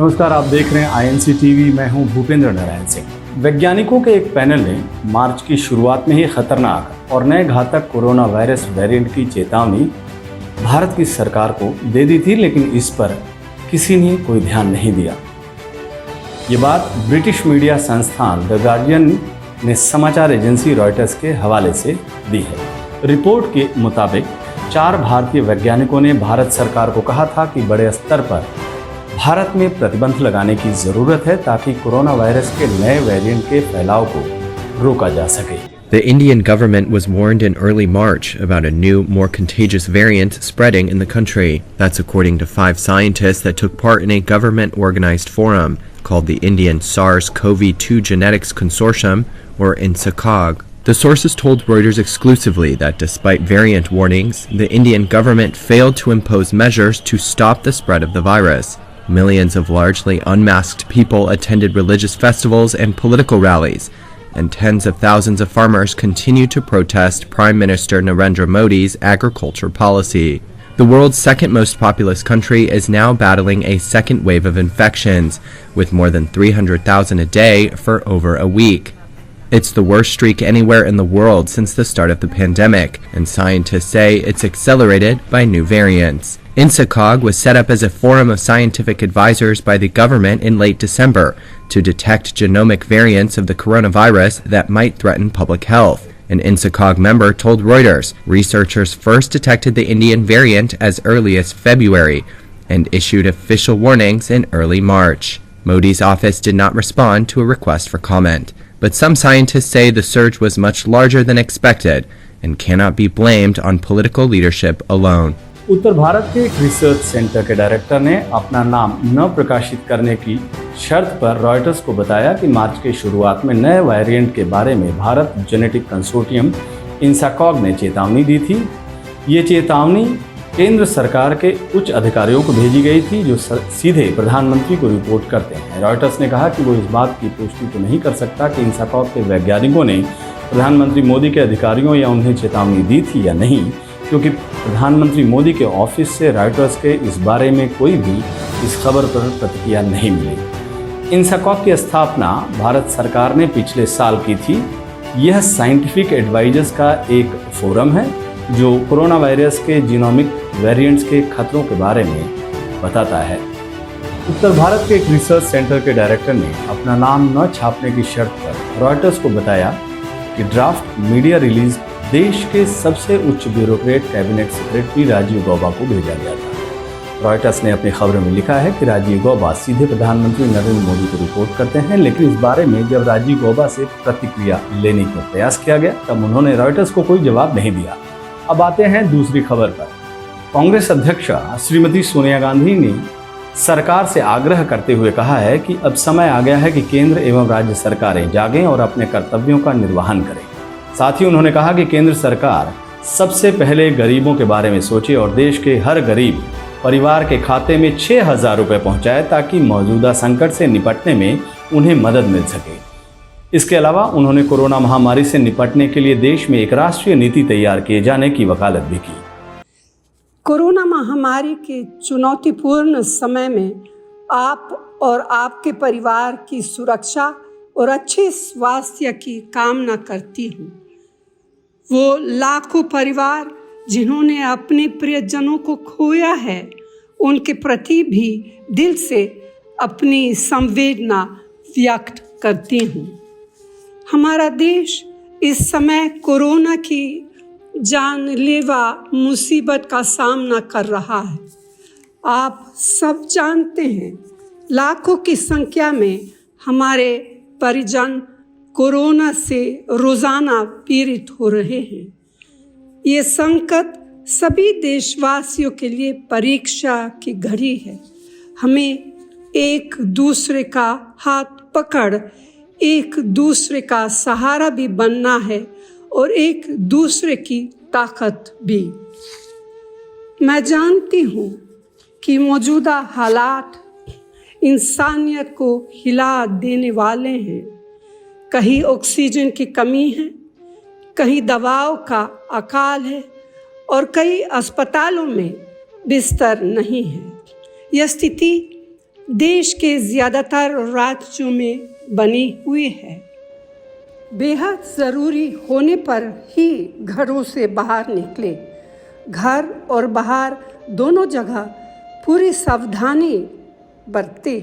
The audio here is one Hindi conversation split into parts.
नमस्कार, आप देख रहे हैं आईएनसी टीवी। मैं हूं भूपेंद्र नारायण सिंह। वैज्ञानिकों के एक पैनल ने मार्च की शुरुआत में ही खतरनाक और नए घातक कोरोना वायरस वेरिएंट की चेतावनी भारत की सरकार को दे दी थी, लेकिन इस पर किसी ने कोई ध्यान नहीं दिया। ये बात ब्रिटिश मीडिया संस्थान द गार्डियन ने समाचार एजेंसी रॉयटर्स के हवाले से दी है। रिपोर्ट के मुताबिक 4 भारतीय वैज्ञानिकों ने भारत सरकार को कहा था कि बड़े स्तर पर भारत में प्रतिबंध लगाने की जरूरत है ताकि कोरोना वायरस के नए वेरिएंट के फैलाव को रोका जा सके। The Indian government was warned in early March about a new, more contagious variant spreading in the country. That's according to 5 scientists that took part in a government-organized forum called the Indian SARS-CoV-2 Genetics Consortium, or INSACOG. The sources told Reuters exclusively that despite variant warnings, the Indian government failed to impose measures to stop the spread of the virus. Millions of largely unmasked people attended religious festivals and political rallies, and tens of thousands of farmers continue to protest Prime Minister Narendra Modi's agriculture policy. The world's second most populous country is now battling a second wave of infections, with more than 300,000 a day for over a week. It's the worst streak anywhere in the world since the start of the pandemic, and scientists say it's accelerated by new variants. INSACOG was set up as a forum of scientific advisors by the government in late December to detect genomic variants of the coronavirus that might threaten public health. An INSACOG member told Reuters researchers first detected the Indian variant as early as February and issued official warnings in early March. Modi's office did not respond to a request for comment, but some scientists say the surge was much larger than expected and cannot be blamed on political leadership alone. उत्तर भारत के एक रिसर्च सेंटर के डायरेक्टर ने अपना नाम न प्रकाशित करने की शर्त पर रॉयटर्स को बताया कि मार्च के शुरुआत में नए वेरिएंट के बारे में भारत जेनेटिक कंसोर्टियम इंसाकॉग ने चेतावनी दी थी। ये चेतावनी केंद्र सरकार के उच्च अधिकारियों को भेजी गई थी, जो सीधे प्रधानमंत्री को रिपोर्ट करते हैं। रॉयटर्स ने कहा कि वो इस बात की पुष्टि तो नहीं कर सकता कि इंसाकॉग के वैज्ञानिकों ने प्रधानमंत्री मोदी के अधिकारियों या उन्हें चेतावनी दी थी या नहीं, क्योंकि प्रधानमंत्री मोदी के ऑफिस से रॉयटर्स के इस बारे में कोई भी इस खबर पर प्रतिक्रिया नहीं मिली। इंसाकॉग की स्थापना भारत सरकार ने पिछले साल की थी। यह साइंटिफिक एडवाइजर्स का एक फोरम है जो कोरोना वायरस के जीनोमिक वेरिएंट्स के खतरों के बारे में बताता है। उत्तर भारत के एक रिसर्च सेंटर के डायरेक्टर ने अपना नाम न छापने की शर्त पर रॉयटर्स को बताया कि ड्राफ्ट मीडिया रिलीज देश के सबसे उच्च bureaucrat cabinet secretary Rajiv Gauba को भेजा गया था। रॉयटर्स ने अपनी खबर में लिखा है कि राजीव गौबा सीधे प्रधानमंत्री नरेंद्र मोदी को रिपोर्ट करते हैं, लेकिन इस बारे में जब राजीव गौबा से प्रतिक्रिया लेने का प्रयास किया गया तब उन्होंने रॉयटर्स को कोई जवाब नहीं दिया। अब आते हैं दूसरी खबर पर। कांग्रेस अध्यक्ष श्रीमती सोनिया गांधी ने सरकार से आग्रह करते हुए कहा है कि अब समय आ गया है कि केंद्र एवं राज्य सरकारें जागें और अपने कर्तव्यों का निर्वहन करें। साथ ही उन्होंने कहा कि केंद्र सरकार सबसे पहले गरीबों के बारे में सोचे और देश के हर गरीब परिवार के खाते में 6,000 रुपये पहुंचाए ताकि मौजूदा संकट से निपटने में उन्हें मदद मिल सके। इसके अलावा उन्होंने कोरोना महामारी से निपटने के लिए देश में एक राष्ट्रीय नीति तैयार किए जाने की वकालत भी की। कोरोना महामारी के चुनौतीपूर्ण समय में आप और आपके परिवार की सुरक्षा और अच्छे स्वास्थ्य की कामना करती हूँ। वो लाखों परिवार जिन्होंने अपने प्रियजनों को खोया है, उनके प्रति भी दिल से अपनी संवेदना व्यक्त करती हूँ। हमारा देश इस समय कोरोना की जानलेवा मुसीबत का सामना कर रहा है। आप सब जानते हैं, लाखों की संख्या में हमारे परिजन कोरोना से रोजाना पीड़ित हो रहे हैं। ये संकट सभी देशवासियों के लिए परीक्षा की घड़ी है। हमें एक दूसरे का हाथ पकड़ एक दूसरे का सहारा भी बनना है और एक दूसरे की ताकत भी। मैं जानती हूँ कि मौजूदा हालात इंसानियत को हिला देने वाले हैं। कहीं ऑक्सीजन की कमी है, कहीं दवाओं का अकाल है और कई अस्पतालों में बिस्तर नहीं है। यह स्थिति देश के ज़्यादातर राज्यों में बनी हुई है। बेहद ज़रूरी होने पर ही घरों से बाहर निकले। घर और बाहर दोनों जगह पूरी सावधानी बरते।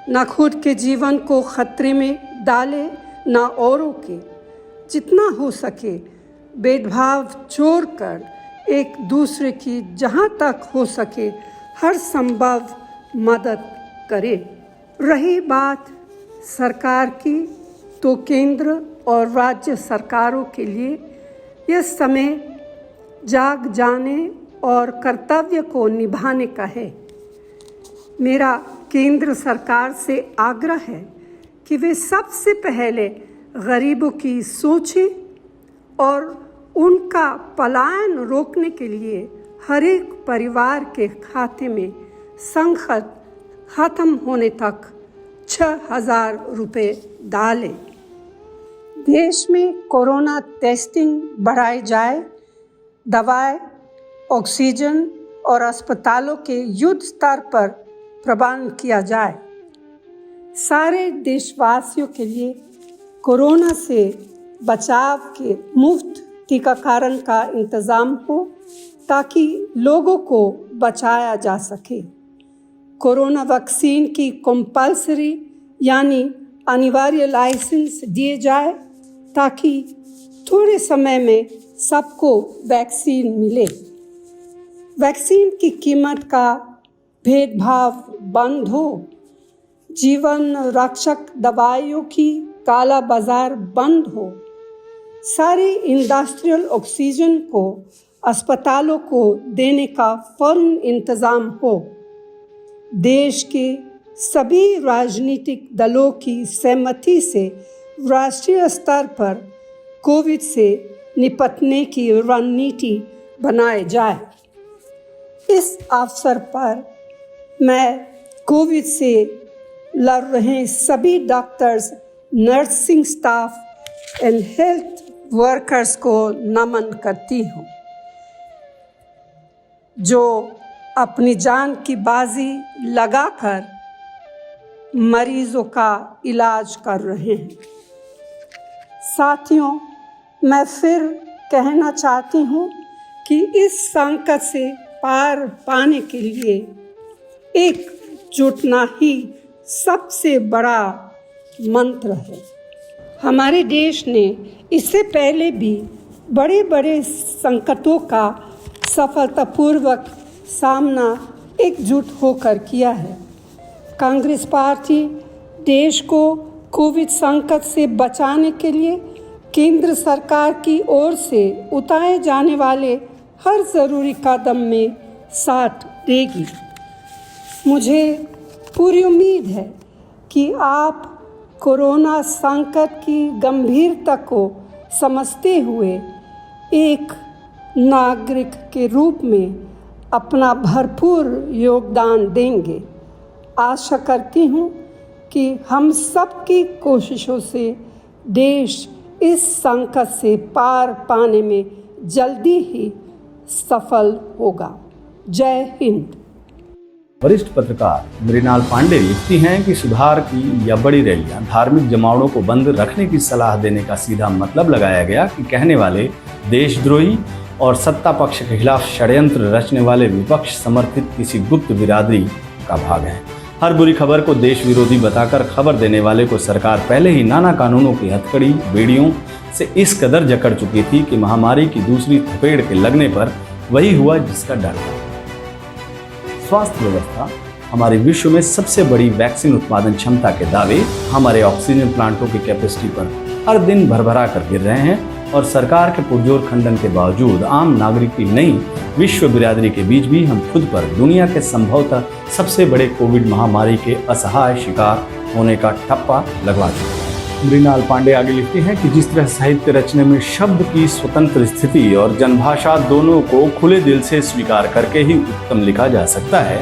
न खुद के जीवन को खतरे में डाले, न औरों के। जितना हो सके भेदभाव छोड़कर एक दूसरे की जहाँ तक हो सके हर संभव मदद करे। रही बात सरकार की, तो केंद्र और राज्य सरकारों के लिए यह समय जाग जाने और कर्तव्य को निभाने का है। मेरा केंद्र सरकार से आग्रह है कि वे सबसे पहले गरीबों की सोचें और उनका पलायन रोकने के लिए हर एक परिवार के खाते में संकट खत्म होने तक 6,000 रुपये डालें। देश में कोरोना टेस्टिंग बढ़ाई जाए, दवाएं, ऑक्सीजन और अस्पतालों के युद्ध स्तर पर प्रबंध किया जाए। सारे देशवासियों के लिए कोरोना से बचाव के मुफ्त टीकाकरण का इंतज़ाम हो ताकि लोगों को बचाया जा सके। कोरोना वैक्सीन की कंपल्सरी यानी अनिवार्य लाइसेंस दिए जाए ताकि थोड़े समय में सबको वैक्सीन मिले। वैक्सीन की कीमत का भेदभाव बंद हो। जीवन रक्षक दवाइयों की काला बाजार बंद हो। सारी इंडस्ट्रियल ऑक्सीजन को अस्पतालों को देने का फौरन इंतज़ाम हो। देश के सभी राजनीतिक दलों की सहमति से राष्ट्रीय स्तर पर कोविड से निपटने की रणनीति बनाई जाए। इस अवसर पर मैं कोविड से लड़ रहे सभी doctors, nursing staff and health workers को नमन करती हूँ, जो अपनी जान की बाजी लगाकर मरीजों का इलाज कर रहे हैं। साथियों, मैं फिर कहना चाहती हूँ कि इस संकट से पार पाने के लिए एकजुटना ही सबसे बड़ा मंत्र है। हमारे देश ने इससे पहले भी बड़े बड़े संकटों का सफलतापूर्वक सामना एकजुट होकर किया है। कांग्रेस पार्टी देश को कोविड संकट से बचाने के लिए केंद्र सरकार की ओर से उठाए जाने वाले हर ज़रूरी कदम में साथ देगी। मुझे पूरी उम्मीद है कि आप कोरोना संकट की गंभीरता को समझते हुए एक नागरिक के रूप में अपना भरपूर योगदान देंगे। आशा करती हूँ कि हम सबकी कोशिशों से देश इस संकट से पार पाने में जल्दी ही सफल होगा। जय हिंद। वरिष्ठ पत्रकार मृणाल पांडे लिखती हैं कि सुधार की या बड़ी रैलियां, धार्मिक जमावड़ों को बंद रखने की सलाह देने का सीधा मतलब लगाया गया कि कहने वाले देशद्रोही और सत्ता पक्ष के खिलाफ षड्यंत्र रचने वाले विपक्ष समर्थित किसी गुप्त बिरादरी का भाग है। हर बुरी खबर को देश विरोधी बताकर खबर देने वाले को सरकार पहले ही नाना कानूनों की हथकड़ी बेड़ियों से इस कदर जकड़ चुकी थी कि महामारी की दूसरी थपेड़ के लगने पर वही हुआ जिसका डर था। स्वास्थ्य व्यवस्था, हमारे विश्व में सबसे बड़ी वैक्सीन उत्पादन क्षमता के दावे हमारे ऑक्सीजन प्लांटों की कैपेसिटी पर हर दिन भरभरा कर गिर रहे हैं और सरकार के पुरजोर खंडन के बावजूद आम नागरिक की नहीं विश्व बिरादरी के बीच भी हम खुद पर दुनिया के संभवतः सबसे बड़े कोविड महामारी के असहाय शिकार होने का ठप्पा लगवा चुके हैं। मृणाल पांडे आगे लिखते हैं कि जिस तरह साहित्य रचने में शब्द की स्वतंत्र स्थिति और जनभाषा दोनों को खुले दिल से स्वीकार करके ही उत्तम लिखा जा सकता है,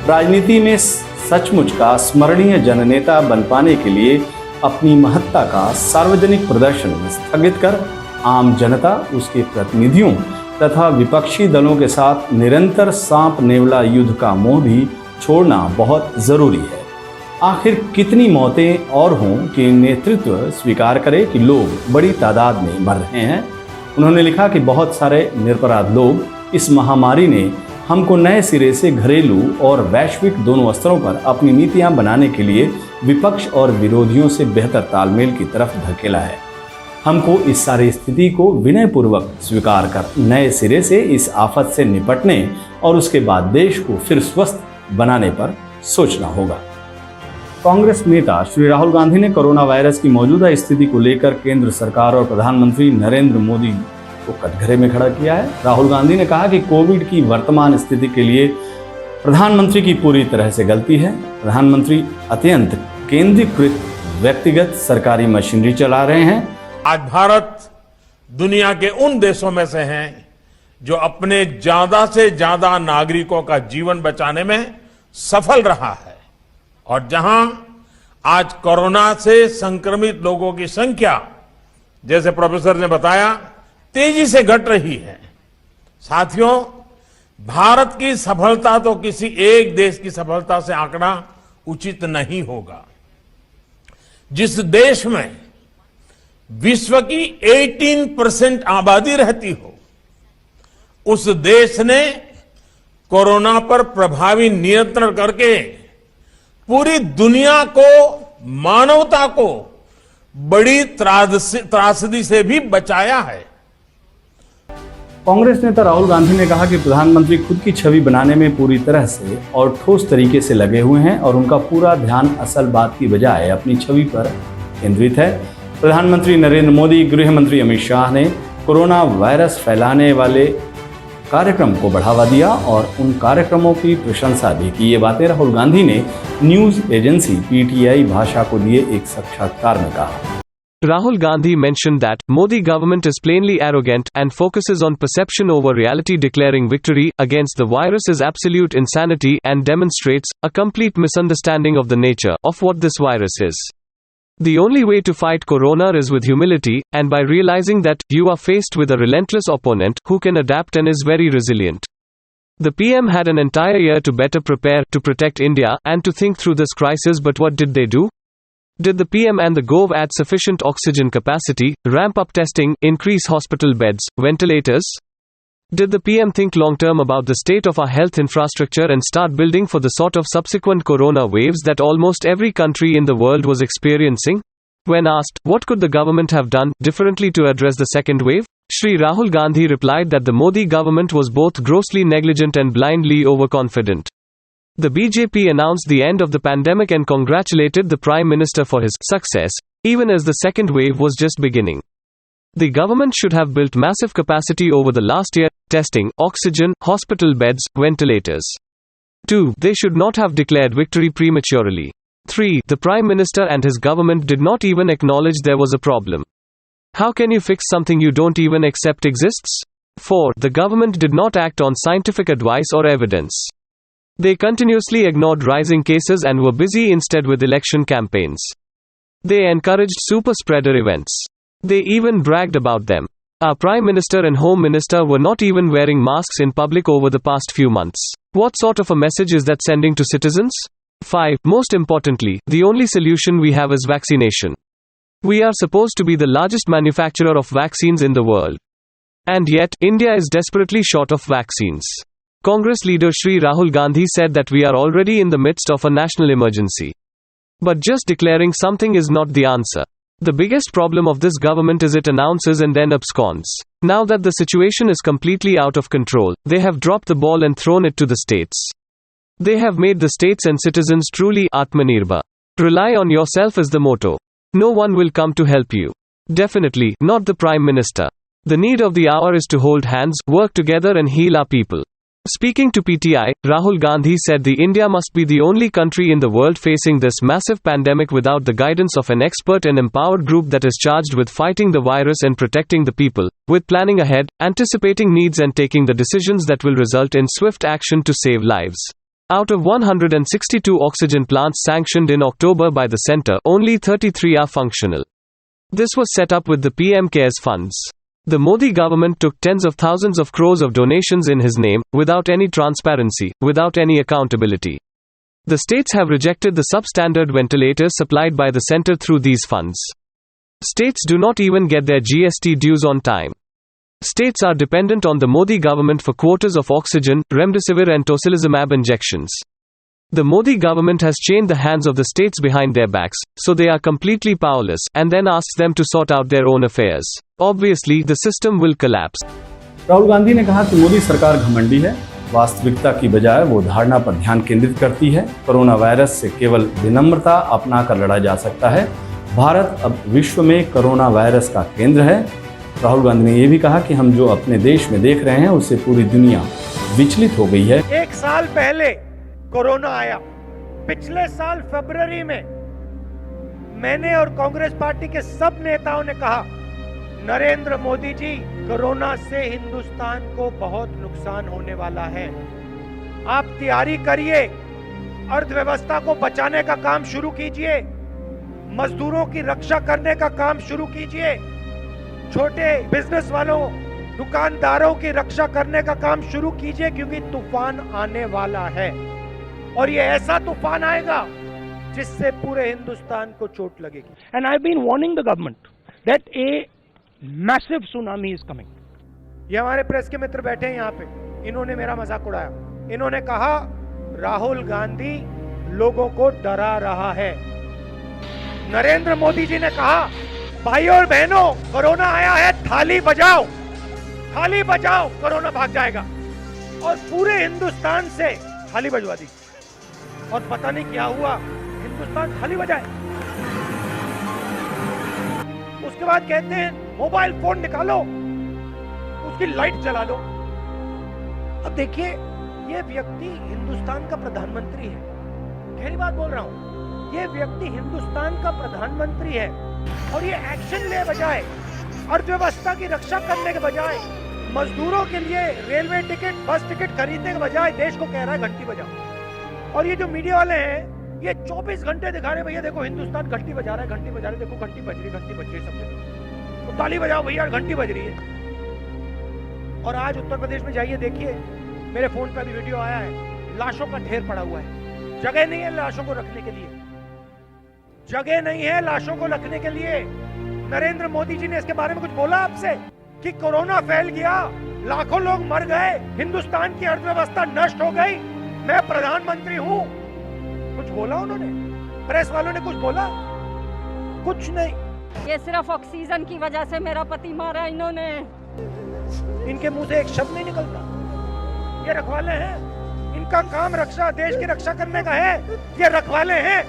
राजनीति में सचमुच का स्मरणीय जननेता बन पाने के लिए अपनी महत्ता का सार्वजनिक प्रदर्शन स्थगित कर आम जनता, उसके प्रतिनिधियों तथा विपक्षी दलों के साथ निरंतर सांप नेवला युद्ध का मोह भी छोड़ना बहुत जरूरी है। आखिर कितनी मौतें और हों कि नेतृत्व स्वीकार करे कि लोग बड़ी तादाद में मर रहे हैं। उन्होंने लिखा कि बहुत सारे निरपराध लोग, इस महामारी ने हमको नए सिरे से घरेलू और वैश्विक दोनों स्तरों पर अपनी नीतियां बनाने के लिए विपक्ष और विरोधियों से बेहतर तालमेल की तरफ धकेला है। हमको इस सारी स्थिति को विनयपूर्वक स्वीकार कर नए सिरे से इस आफत से निपटने और उसके बाद देश को फिर स्वस्थ बनाने पर सोचना होगा। कांग्रेस नेता श्री राहुल गांधी ने कोरोना वायरस की मौजूदा स्थिति को लेकर केंद्र सरकार और प्रधानमंत्री नरेंद्र मोदी को कटघरे में खड़ा किया है। राहुल गांधी ने कहा कि कोविड की वर्तमान स्थिति के लिए प्रधानमंत्री की पूरी तरह से गलती है। प्रधानमंत्री अत्यंत केंद्रीकृत व्यक्तिगत सरकारी मशीनरी चला रहे हैं। आज भारत दुनिया के उन देशों में से है जो अपने ज्यादा से ज्यादा नागरिकों का जीवन बचाने में सफल रहा है और जहां आज कोरोना से संक्रमित लोगों की संख्या, जैसे प्रोफेसर ने बताया, तेजी से घट रही है। साथियों, भारत की सफलता तो किसी एक देश की सफलता से आंकना उचित नहीं होगा। जिस देश में विश्व की 18% आबादी रहती हो, उस देश ने कोरोना पर प्रभावी नियंत्रण करके पूरी दुनिया को, मानवता को बड़ी त्रासदी से भी बचाया है। कांग्रेस नेता राहुल गांधी ने कहा कि प्रधानमंत्री खुद की छवि बनाने में पूरी तरह से और ठोस तरीके से लगे हुए हैं और उनका पूरा ध्यान असल बात की बजाय अपनी छवि पर केंद्रित है। प्रधानमंत्री नरेंद्र मोदी, गृह मंत्री अमित शाह ने कोरोना वायरस फैलाने वाले कार्यक्रम को बढ़ावा दिया और उन कार्यक्रमों की प्रशंसा भी की। ये बातें राहुल गांधी ने न्यूज एजेंसी पीटीआई भाषा को दिए एक साक्षात्कार में कहा। Rahul Gandhi mentioned that Modi government is plainly arrogant and focuses on perception over reality, declaring victory against the virus is absolute insanity and demonstrates a complete misunderstanding of the nature of what this virus is. The only way to fight corona is with humility and by realizing that you are faced with a relentless opponent who can adapt and is very resilient. The PM had an entire year to better prepare to protect India and to think through this crisis, but what did they do? Did the PM and the Gov add sufficient oxygen capacity, ramp up testing, increase hospital beds, ventilators? Did the PM think long-term about the state of our health infrastructure and start building for the sort of subsequent corona waves that almost every country in the world was experiencing? When asked, what could the government have done differently to address the second wave? Shri Rahul Gandhi replied that the Modi government was both grossly negligent and blindly overconfident. The BJP announced the end of the pandemic and congratulated the Prime Minister for his success, even as the second wave was just beginning. The government should have built massive capacity over the last year, testing, oxygen, hospital beds, ventilators. 2. They should not have declared victory prematurely. 3. The Prime Minister and his government did not even acknowledge there was a problem. How can you fix something you don't even accept exists? 4. The government did not act on scientific advice or evidence. They continuously ignored rising cases and were busy instead with election campaigns. They encouraged super spreader events. They even bragged about them. Our Prime Minister and Home Minister were not even wearing masks in public over the past few months. What sort of a message is that sending to citizens? 5. Most importantly, the only solution we have is vaccination. We are supposed to be the largest manufacturer of vaccines in the world. And yet, India is desperately short of vaccines. Congress leader Shri Rahul Gandhi said that we are already in the midst of a national emergency. But just declaring something is not the answer. The biggest problem of this government is it announces and then absconds. Now that the situation is completely out of control, they have dropped the ball and thrown it to the states. They have made the states and citizens truly Atmanirbhar. Rely on yourself is the motto. No one will come to help you. Definitely not the Prime Minister. The need of the hour is to hold hands, work together and heal our people. Speaking to PTI, Rahul Gandhi said the India must be the only country in the world facing this massive pandemic without the guidance of an expert and empowered group that is charged with fighting the virus and protecting the people, with planning ahead, anticipating needs and taking the decisions that will result in swift action to save lives. Out of 162 oxygen plants sanctioned in October by the centre, only 33 are functional. This was set up with the PM CARES funds. The Modi government took tens of thousands of crores of donations in his name, without any transparency, without any accountability. The states have rejected the substandard ventilators supplied by the center through these funds. States do not even get their GST dues on time. States are dependent on the Modi government for quotas of oxygen, remdesivir and tocilizumab injections. The Modi government has chained the hands of the states behind their backs, so they are completely powerless, and then asks them to sort out their own affairs. Obviously, the system will collapse. Rahul Gandhi ने कहा कि मोदी सरकार घमंडी है, वास्तविकता की बजाय वो धारणा पर ध्यान केंद्रित करती है। कोरोना वायरस से केवल विनम्रता अपनाकर लड़ा जा सकता है। भारत अब विश्व में कोरोना वायरस का केंद्र है। राहुल गांधी ने यह भी कहा कि हम जो अपने देश में देख रहे हैं उससे पूरी दुनिया विचलित हो गई है। एक साल पहले कोरोना आया, पिछले साल फरवरी में मैंने और कांग्रेस पार्टी के सब नेताओं ने कहा, नरेंद्र मोदी जी, कोरोना से हिंदुस्तान को बहुत नुकसान होने वाला है। आप तैयारी करिए, अर्थव्यवस्था को बचाने का काम शुरू कीजिए, मजदूरों की रक्षा करने का काम शुरू कीजिए, छोटे बिजनेस वालों, दुकानदारों की रक्षा करने का काम शुरू कीजिए, क्योंकि तूफान आने वाला है और ये ऐसा तूफान आएगा जिससे पूरे हिंदुस्तान को चोट लगेगी। And I've been warning the government that a massive tsunami is coming. ये हमारे प्रेस के मित्र बैठे हैं यहाँ पे, इन्होंने मेरा मजाक उड़ाया। इन्होंने कहा राहुल गांधी लोगों को डरा रहा है। नरेंद्र मोदी जी ने कहा, भाइयों और बहनों, कोरोना आया है, थाली बजाओ, थाली बजाओ, कोरोना भाग जाएगा। और पूरे हिंदुस्तान से थाली बजवा दी और पता नहीं क्या हुआ, हिंदुस्तान थाली बजाए। उसके बाद कहते हैं मोबाइल फोन निकालो, उसकी लाइट जला लो। अब देखिए, ये व्यक्ति हिंदुस्तान का प्रधानमंत्री है, गहरी बात बोल रहा हूं, ये व्यक्ति हिंदुस्तान का प्रधानमंत्री है और ये एक्शन ले बजाय, अर्थव्यवस्था की रक्षा करने के बजाय, मजदूरों के लिए रेलवे टिकट, बस टिकट खरीदने के बजाय देश को कह रहा है घंटी बजाओ। और ये जो मीडिया वाले हैं, ये 24 घंटे दिखा रहे, भैया देखो हिंदुस्तान घंटी बजा रहा है, घंटी बजा रहे, देखो घंटी बज रही, घंटी बज रही, सब जगह तो ताली बजाओ भैया, घंटी बज रही है। और आज उत्तर प्रदेश में जाइए, देखिए, मेरे फोन पे भी वीडियो आया है, लाशों का ढेर पड़ा हुआ है, जगह नहीं है लाशों को रखने के लिए, जगह नहीं है लाशों को रखने के लिए। नरेंद्र मोदी जी ने इसके बारे में कुछ बोला आपसे कि कोरोना फैल गया, लाखों लोग मर गए, हिंदुस्तान की अर्थव्यवस्था नष्ट हो गई, मैं प्रधानमंत्री हूं, कुछ बोला उन्होंने? प्रेस वालों ने कुछ बोला? कुछ नहीं। ये सिर्फ ऑक्सीजन की वजह से मेरा पति मारा इन्होंने। इनके मुंह से एक शब्द नहीं निकलता। ये रखवाले हैं, इनका काम रक्षा, देश की रक्षा करने का है। ये रखवाले हैं,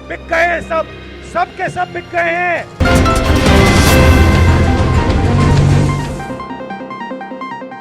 बिक गए हैं, सब के सब बिक गए हैं।